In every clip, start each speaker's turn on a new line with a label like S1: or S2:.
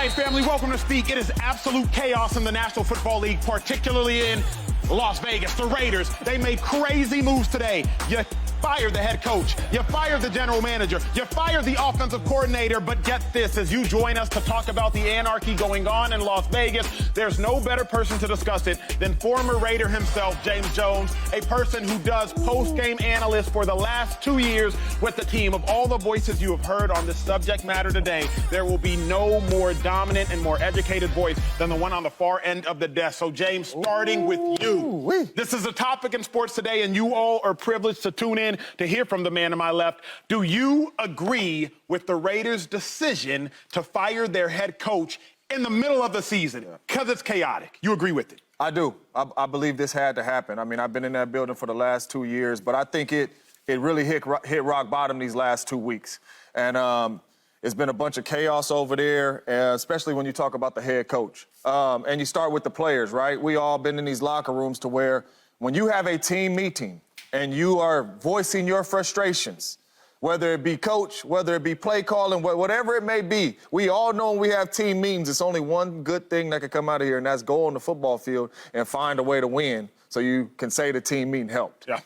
S1: right, family, welcome to Speak. It is absolute chaos in the National Football League, particularly in Las Vegas. The Raiders, they made crazy moves today. You fired the head coach. You fired the general manager. You fired the offensive coordinator. But get this, as you join us to talk about the anarchy going on in Las Vegas, there's no better person to discuss it than former Raider himself, James Jones, a person who does post-game analyst for the last 2 years with the team. Of all the voices you have heard on this subject matter today, there will be no more dominant and more educated voice than the one on the far end of the desk. So, James, starting with you. This is a topic in sports today, and you all are privileged to tune in to hear from the man to my left. Do you agree with the Raiders' decision to fire their head coach in the middle of the season because it's chaotic? You agree with it?
S2: I do. I believe this had to happen. I mean, I've been in that building for the last 2 years, but I think it really hit rock bottom these last 2 weeks. And it's been a bunch of chaos over there, especially when you talk about the head coach. And you start with the players, right? We all been in these locker rooms to where when you have a team meeting and you are voicing your frustrations, whether it be coach, whether it be play calling, whatever it may be, we all know when we have team meetings, it's only one good thing that can come out of here, and that's go on the football field and find a way to win so you can say the team meeting helped.
S1: Yeah.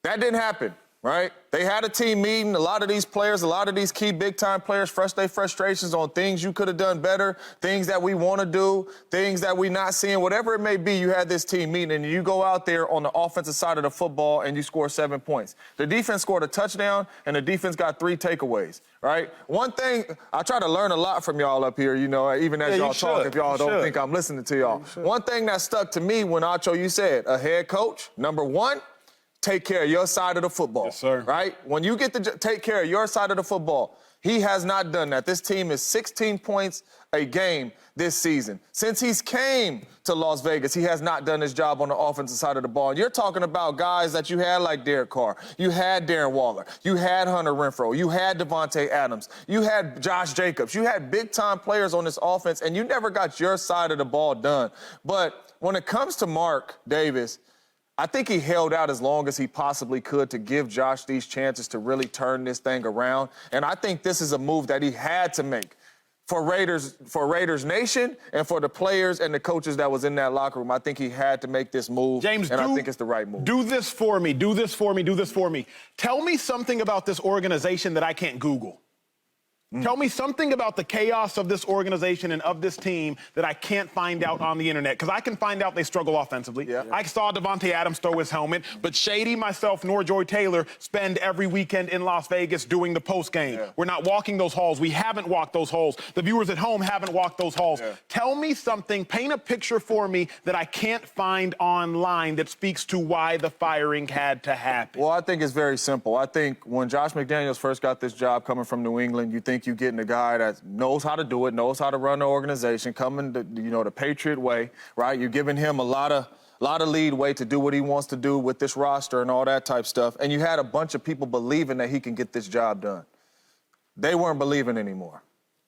S2: That didn't happen, right? They had a team meeting. A lot of these players, a lot of these key big-time players their frustrations on things you could have done better, things that we want to do, things that we're not seeing, whatever it may be. You had this team meeting, and you go out there on the offensive side of the football, and you score 7 points. The defense scored a touchdown, and the defense got 3 takeaways, right? One thing, I try to learn a lot from y'all up here, you know, even as y'all talk, if y'all don't think I'm listening to y'all. One thing that stuck to me when, Acho, you said, a head coach, number one, take care of your side of the football.
S1: Yes, sir.
S2: Right? When you get to take care of your side of the football, he has not done that. This team is 16 points a game this season. Since he's came to Las Vegas, he has not done his job on the offensive side of the ball. And you're talking about guys that you had like Derek Carr. You had Darren Waller. You had Hunter Renfrow. You had Devontae Adams. You had Josh Jacobs. You had big-time players on this offense, and you never got your side of the ball done. But when it comes to Mark Davis, I think he held out as long as he possibly could to give Josh these chances to really turn this thing around. And I think this is a move that he had to make for Raiders Nation and for the players and the coaches that was in that locker room. I think he had to make this move,
S1: James,
S2: and I think it's the right move.
S1: Do this for me. Do this for me. Do this for me. Tell me something about this organization that I can't Google. Tell me something about the chaos of this organization and of this team that I can't find out on the internet, because I can find out they struggle offensively. I saw Devontae Adams throw his helmet, but Shady, myself, nor Joy Taylor spend every weekend in Las Vegas doing the post game. We're not walking those halls. We haven't walked those halls. The viewers at home haven't walked those halls. Tell me something, paint a picture for me that I can't find online that speaks to why the firing had to happen.
S2: Well, I think it's very simple. I think when Josh McDaniels first got this job coming from New England, you think you getting a guy that knows how to do it, knows how to run the organization, coming the Patriot way, right? You're giving him a lot of leadway to do what he wants to do with this roster and all that type stuff. And you had a bunch of people believing that he can get this job done. They weren't believing anymore.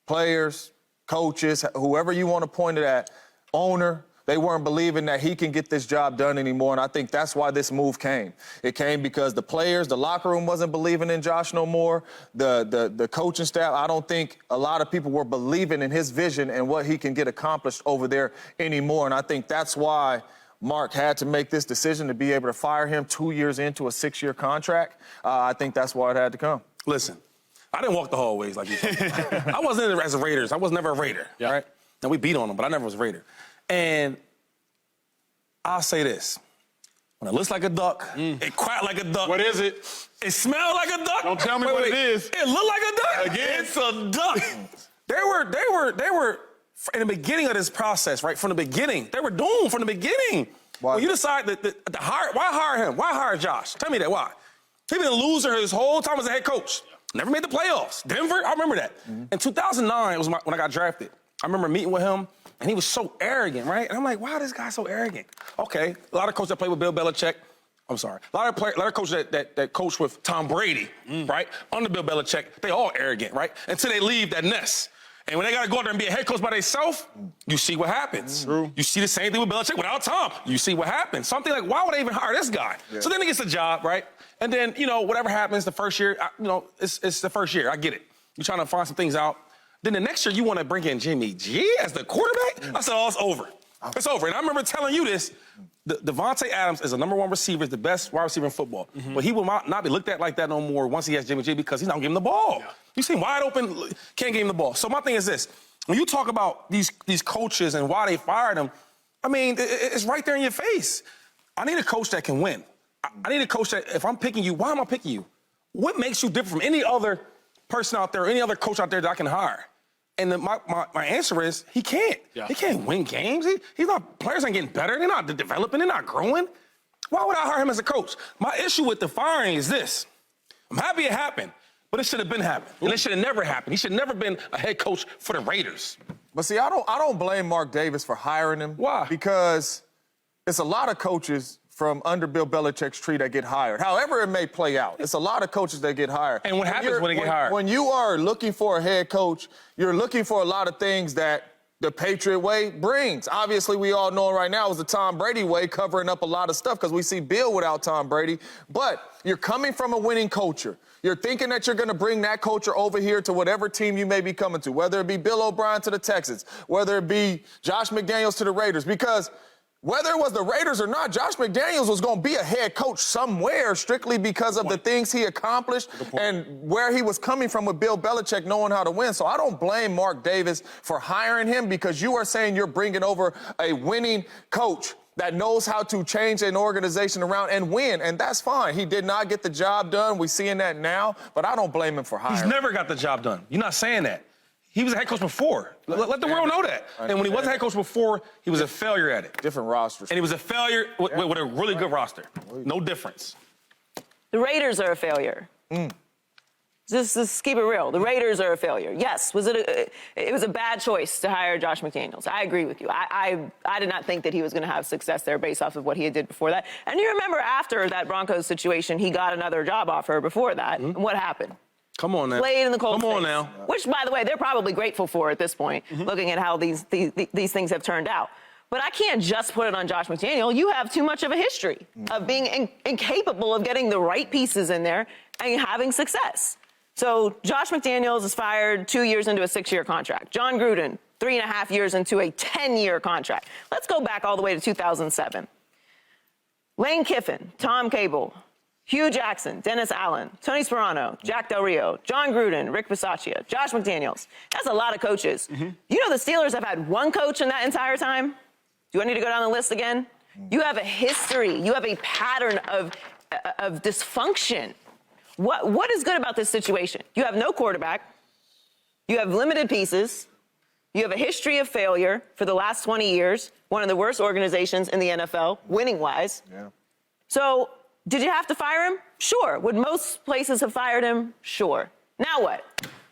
S2: Players, coaches, whoever you want to point it at, owner, they weren't believing that he can get this job done anymore, and I think that's why this move came. It came because the players, the locker room wasn't believing in Josh no more. The coaching staff, I don't think a lot of people were believing in his vision and what he can get accomplished over there anymore, and I think that's why Mark had to make this decision to be able to fire him 2 years into a 6-year contract. I think that's why it had to come.
S3: Listen, I didn't walk the hallways like you said. I wasn't in it as a Raiders. I was never a Raider, right? Now, we beat on them, but I never was a Raider. And I'll say this. When it looks like a duck, it quack like a duck.
S1: What is it?
S3: It smells like a duck.
S1: Don't tell me what it is.
S3: It looked like a duck.
S1: Again?
S3: It's a duck. They were in the beginning of this process, right? From the beginning. They were doomed from the beginning.
S2: Why?
S3: When you decide to hire, why hire him? Why hire Josh? Tell me that, why? He's been a loser his whole time as a head coach. Never made the playoffs. Denver, I remember that. In 2009, was when I got drafted. I remember meeting with him, and he was so arrogant, right? And I'm like, why is this guy so arrogant? Okay, a lot of coaches that play with Bill Belichick, I'm sorry, a lot of coaches that coach with Tom Brady, right? Under Bill Belichick, they all arrogant, right? Until they leave that nest. And when they got to go out there and be a head coach by themselves, you see what happens.
S1: True.
S3: You see the same thing with Belichick without Tom. You see what happens. Something like, why would they even hire this guy? So then he gets the job, right? And then, whatever happens the first year, it's the first year. I get it. You're trying to find some things out. Then the next year you want to bring in Jimmy G as the quarterback? I said, oh, it's over. It's over. And I remember telling you this. Devontae Adams is a #1 receiver, is the best wide receiver in football. But he will not be looked at like that no more once he has Jimmy G because he's not giving him the ball. Yeah. You see him wide open, can't give him the ball. So my thing is this. When you talk about these coaches and why they fired them, I mean, it's right there in your face. I need a coach that can win. I need a coach that, if I'm picking you, why am I picking you? What makes you different from any other person out there, or any other coach out there that I can hire? And my answer is he can't. Yeah. He can't win games. Players ain't getting better. They're not developing. They're not growing. Why would I hire him as a coach? My issue with the firing is this. I'm happy it happened, but it should have been happened. And it should have never happened. He should have never been a head coach for the Raiders.
S2: But see, I don't blame Mark Davis for hiring him.
S3: Why?
S2: Because it's a lot of coaches from under Bill Belichick's tree that get hired. However it may play out, it's a lot of coaches that get hired.
S3: And what happens when they get hired?
S2: When you are looking for a head coach, you're looking for a lot of things that the Patriot way brings. Obviously, we all know right now is the Tom Brady way, covering up a lot of stuff because we see Bill without Tom Brady. But you're coming from a winning culture. You're thinking that you're going to bring that culture over here to whatever team you may be coming to, whether it be Bill O'Brien to the Texans, whether it be Josh McDaniels to the Raiders, because whether it was the Raiders or not, Josh McDaniels was going to be a head coach somewhere strictly because of the things he accomplished and where he was coming from with Bill Belichick knowing how to win. So I don't blame Mark Davis for hiring him because you are saying you're bringing over a winning coach that knows how to change an organization around and win, and that's fine. He did not get the job done. We're seeing that now, but I don't blame him for hiring.
S3: He's never got the job done. You're not saying that. He was a head coach before. Let the world know that. And when he wasn't a head coach before, he was a failure at it.
S2: Different rosters.
S3: And he was a failure with a really good roster. No difference.
S4: The Raiders are a failure. Just keep it real. The Raiders are a failure. Yes, it was a bad choice to hire Josh McDaniels. I agree with you. I did not think that he was going to have success there based off of what he did before that. And you remember after that Broncos situation, he got another job offer before that. And what happened?
S3: Come on now.
S4: Played in the cold
S3: Come on
S4: face,
S3: now.
S4: Which, by the way, they're probably grateful for at this point, looking at how these things have turned out. But I can't just put it on Josh McDaniel. You have too much of a history of being incapable of getting the right pieces in there and having success. So Josh McDaniels is fired 2 years into a 6-year contract. John Gruden, 3.5 years into a 10-year contract. Let's go back all the way to 2007. Lane Kiffin, Tom Cable, Hugh Jackson, Dennis Allen, Tony Sperano, Jack Del Rio, John Gruden, Rick Bisaccia, Josh McDaniels. That's a lot of coaches. You know the Steelers have had one coach in that entire time? Do I need to go down the list again? You have a history. You have a pattern of dysfunction. What is good about this situation? You have no quarterback. You have limited pieces. You have a history of failure for the last 20 years, one of the worst organizations in the NFL, winning-wise. Yeah. So did you have to fire him? Sure. Would most places have fired him? Sure. Now what?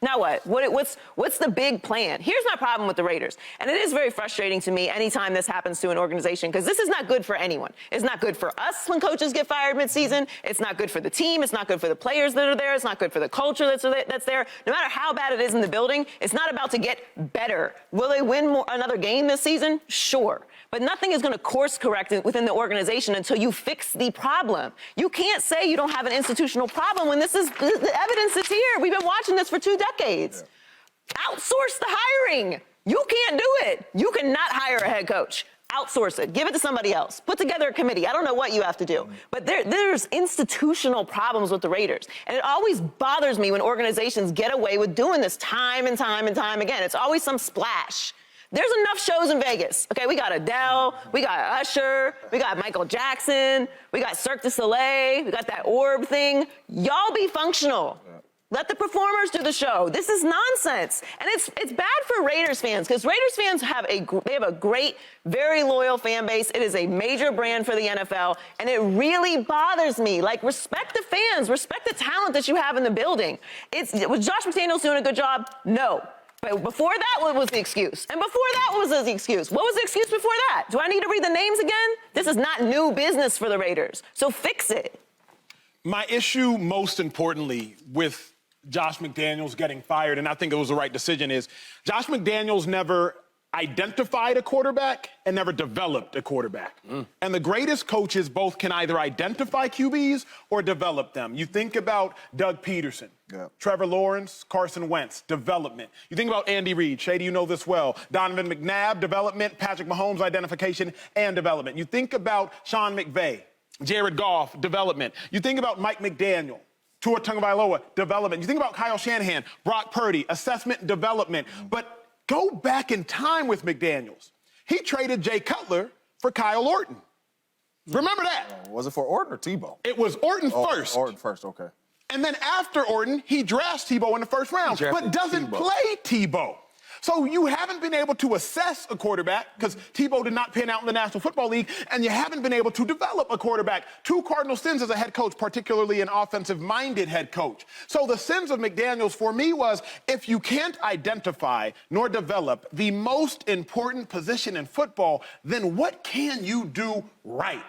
S4: Now what? What's the big plan? Here's my problem with the Raiders. And it is very frustrating to me anytime this happens to an organization because this is not good for anyone. It's not good for us when coaches get fired midseason. It's not good for the team. It's not good for the players that are there. It's not good for the culture that's there. No matter how bad it is in the building, it's not about to get better. Will they win another game this season? Sure. But nothing is going to course correct within the organization until you fix the problem. You can't say you don't have an institutional problem when the evidence is here. We've been watching this for 2 decades. Yeah. Outsource the hiring. You can't do it. You cannot hire a head coach. Outsource it. Give it to somebody else. Put together a committee. I don't know what you have to do. But there's institutional problems with the Raiders. And it always bothers me when organizations get away with doing this time and time and time again. It's always some splash. There's enough shows in Vegas. Okay, we got Adele, we got Usher, we got Michael Jackson, we got Cirque du Soleil, we got that orb thing. Y'all be functional. Let the performers do the show. This is nonsense. And it's bad for Raiders fans because Raiders fans have a great, very loyal fan base. It is a major brand for the NFL, and it really bothers me. Like, respect the fans, respect the talent that you have in the building. Was Josh McDaniels doing a good job? No. But before that, what was the excuse? And before that, what was the excuse? What was the excuse before that? Do I need to read the names again? This is not new business for the Raiders. So fix it.
S1: My issue, most importantly, with Josh McDaniels getting fired, and I think it was the right decision, is Josh McDaniels never identified a quarterback and never developed a quarterback. And the greatest coaches both can either identify QBs or develop them. You think about Doug Peterson, Trevor Lawrence, Carson Wentz, development. You think about Andy Reid, Shady, you know this well, Donovan McNabb, development, Patrick Mahomes, identification and development. You think about Sean McVay, Jared Goff, development. You think about Mike McDaniel, Tua Tagovailoa, development. You think about Kyle Shanahan, Brock Purdy, assessment, development. But go back in time with McDaniels. He traded Jay Cutler for Kyle Orton. Remember that?
S2: Was it for Orton or Tebow?
S1: It was Orton first.
S2: Orton first, okay.
S1: And then after Orton, he drafts Tebow in the first round, but doesn't play Tebow. So you haven't been able to assess a quarterback because Tebow did not pan out in the National Football League, and you haven't been able to develop a quarterback. 2 cardinal sins as a head coach, particularly an offensive-minded head coach. So the sins of McDaniels for me was if you can't identify nor develop the most important position in football, then what can you do right?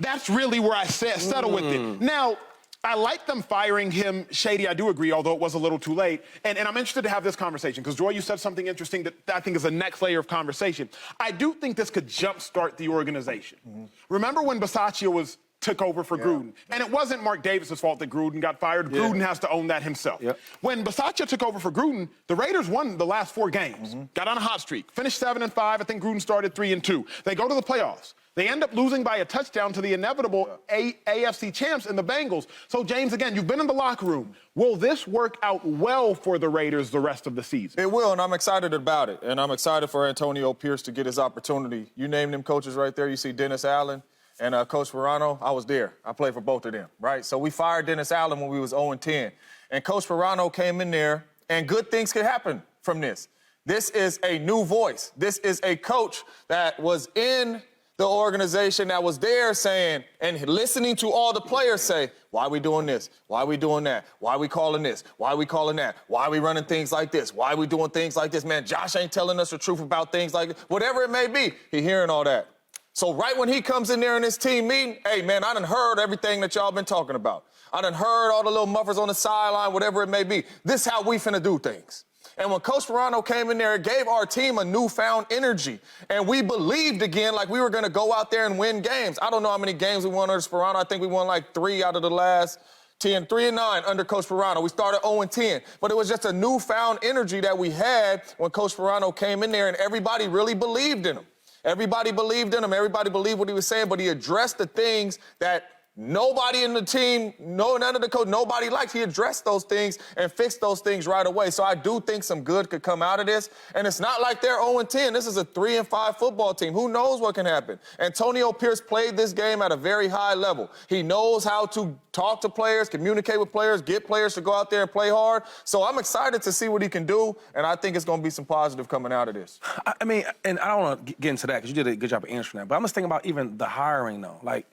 S1: That's really where I settle with it. Now, I like them firing him, Shady, I do agree, although it was a little too late. And I'm interested to have this conversation, because, Joy, you said something interesting that I think is the next layer of conversation. I do think this could jumpstart the organization. Remember when Bisaccia took over for Gruden? And it wasn't Mark Davis's fault that Gruden got fired. Gruden has to own that himself. When Bisaccia took over for Gruden, the Raiders won the last 4 games, got on a hot streak, finished 7-5. I think Gruden started 3-2. They go to the playoffs. They end up losing by a touchdown to the inevitable AFC champs in the Bengals. So, James, again, you've been in the locker room. Will this work out well for the Raiders the rest of the season?
S2: It will, and I'm excited about it. And I'm excited for Antonio Pierce to get his opportunity. You named them coaches right there. You see Dennis Allen and Coach Verano. I was there. I played for both of them, right? So we fired Dennis Allen when we was 0-10. And Coach Verano came in there, and good things could happen from this. This is a new voice. This is a coach that was in the organization, that was there saying and listening to all the players say, why are we doing this? Why are we doing that? Why are we calling this? Why are we calling that? Why are we running things like this? Why are we doing things like this? Man, Josh ain't telling us the truth about things like this. Whatever it may be, he hearing all that. So right when he comes in there in this team meeting, hey, man, I done heard everything that y'all been talking about. I done heard all the little muffers on the sideline, whatever it may be. This is how we finna do things. And when Coach Verano came in there, it gave our team a newfound energy. And we believed again like we were going to go out there and win games. I don't know how many games we won under Verano. I think we won like 3 out of the last 10, 3-9 under Coach Verano. We started 0-10. But it was just a newfound energy that we had when Coach Verano came in there, and everybody really believed in him. Everybody believed in him. Everybody believed what he was saying, but he addressed the things that nobody in the team, none of the coach, nobody liked. He addressed those things and fixed those things right away. So I do think some good could come out of this. And it's not like they're 0-10. This is a 3-5 football team. Who knows what can happen? Antonio Pierce played this game at a very high level. He knows how to talk to players, communicate with players, get players to go out there and play hard. So I'm excited to see what he can do, and I think it's going to be some positive coming out of this.
S3: I mean, and I don't want to get into that because you did a good job of answering that. But I'm just thinking about even the hiring, though. Like,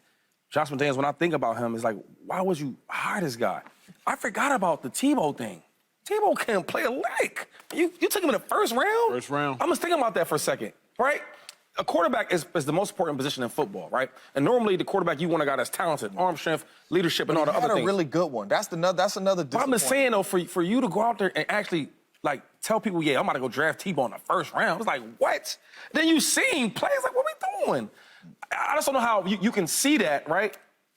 S3: Josh McDaniels, when I think about him, is like, why would you hire this guy? I forgot about the Tebow thing. Tebow can't play a lick. You took him in the first round?
S1: First round.
S3: I'm just thinking about that for a second, right? A quarterback is the most important position in football, right? And normally the quarterback, you want a guy that's talented, arm strength, leadership, and all the other things.
S2: He had a really good one. That's another
S3: But I'm just saying, though, for you to go out there and actually, like, tell people, yeah, I'm about to go draft Tebow in the first round. It's like, what? Then you see him play. It's like, what are we doing? I just don't know how you can see that, right?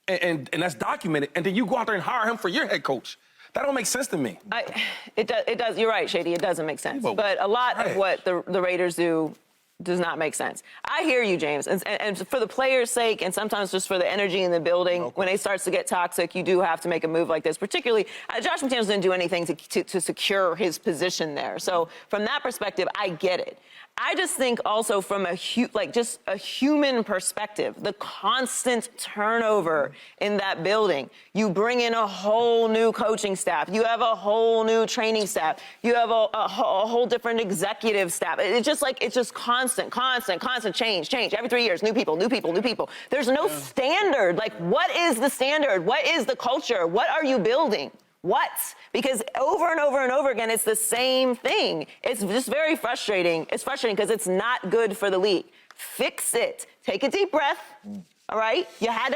S3: And that's documented, and then you go out there and hire him for your head coach. That don't make sense to me.
S4: It does. You're right, Shady. It doesn't make sense. But a lot of what the Raiders do does not make sense. I hear you, James. And for the players' sake, and sometimes just for the energy in the building, when it starts to get toxic, you do have to make a move like this. Particularly, Josh McDaniels didn't do anything to secure his position there. So from that perspective, I get it. I just think also from just a human perspective, the constant turnover in that building. You bring in a whole new coaching staff. You have a whole new training staff. You have a whole different executive staff. It's just constant change. Every 3 years, new people. There's no standard. Like, what is the standard? What is the culture? What are you building? What? Because over and over and over again, it's the same thing. It's just very frustrating. It's frustrating because it's not good for the league. Fix it. Take a deep breath. All right? You had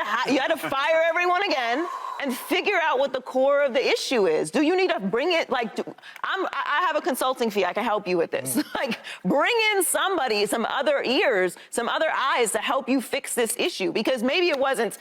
S4: to fire everyone again. and figure out what the core of the issue is. Do you need to bring it, like, I have a consulting fee, I can help you with this. Like, bring in somebody, some other ears, some other eyes to help you fix this issue, because maybe it wasn't,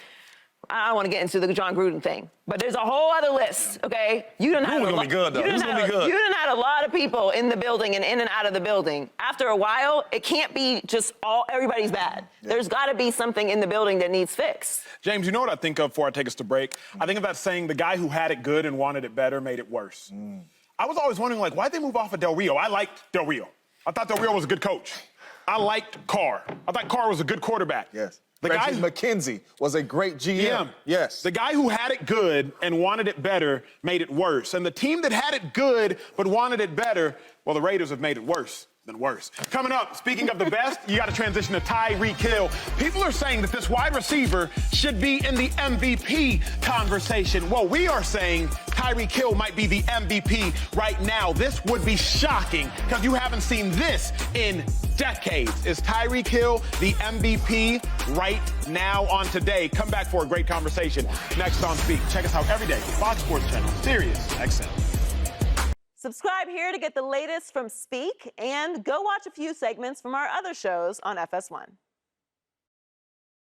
S4: I don't want to get into the John Gruden thing, but there's a whole other list, okay? You done had
S3: Gruden's gonna be good, though. He's gonna be good.
S4: You done had a lot of people in the building and in and out of the building. After a while, it can't be just everybody's bad. Yeah. There's got to be something in the building that needs fixed.
S1: James, you know what I think of before I take us to break? I think of that saying, the guy who had it good and wanted it better made it worse. I was always wondering, like, why'd they move off of Del Rio? I liked Del Rio. I thought Del Rio was a good coach. I liked Carr. I thought Carr was a good quarterback.
S2: Yes.
S1: The guy
S2: McKenzie was a great GM. Yes.
S1: The guy who had it good and wanted it better made it worse. And the team that had it good but wanted it better, well, the Raiders have made it worse than worse. Coming up, speaking of the best, you got to transition to Tyreek Hill. People are saying that this wide receiver should be in the MVP conversation. Well, we are saying Tyreek Hill might be the MVP right now. This would be shocking because you haven't seen this in decades. Is Tyreek Hill the MVP right now on Today? Come back for a great conversation next on Speak. Check us out every day. Fox Sports Channel, Sirius XM.
S4: Subscribe here to get the latest from Speak, and go watch a few segments from our other shows on FS1.